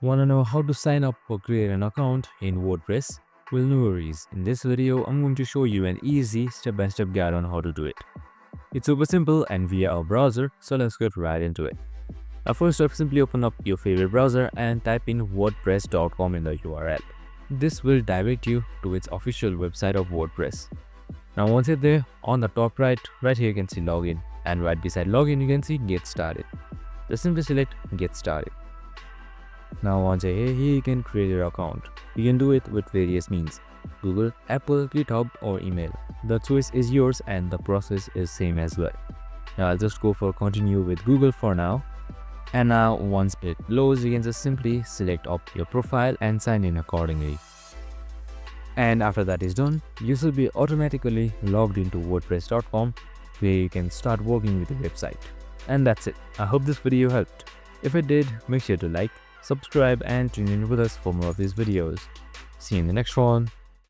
Wanna know how to sign up or create an account in WordPress? Well, no worries. In this video, I'm going to show you an easy step-by-step guide on how to do it. It's super simple and via our browser, so let's get right into it. Now first up, simply open up your favorite browser and type in wordpress.com in the URL. This will direct you to its official website of WordPress. Now once you're there, on the top right here you can see login, and right beside login you can see get started. Just simply select get started. Now once you're here you can create your account. You can do it with various means: Google, Apple, GitHub or email. The choice is yours and the process is same as well. Now I'll just go for continue with Google for now. And now once it loads, you can just simply select up your profile and sign in accordingly. And after that is done, you should be automatically logged into wordpress.com, where you can start working with the website. And that's it. I hope this video helped. If it did, make sure to like, subscribe and tune in with us for more of these videos. See you in the next one.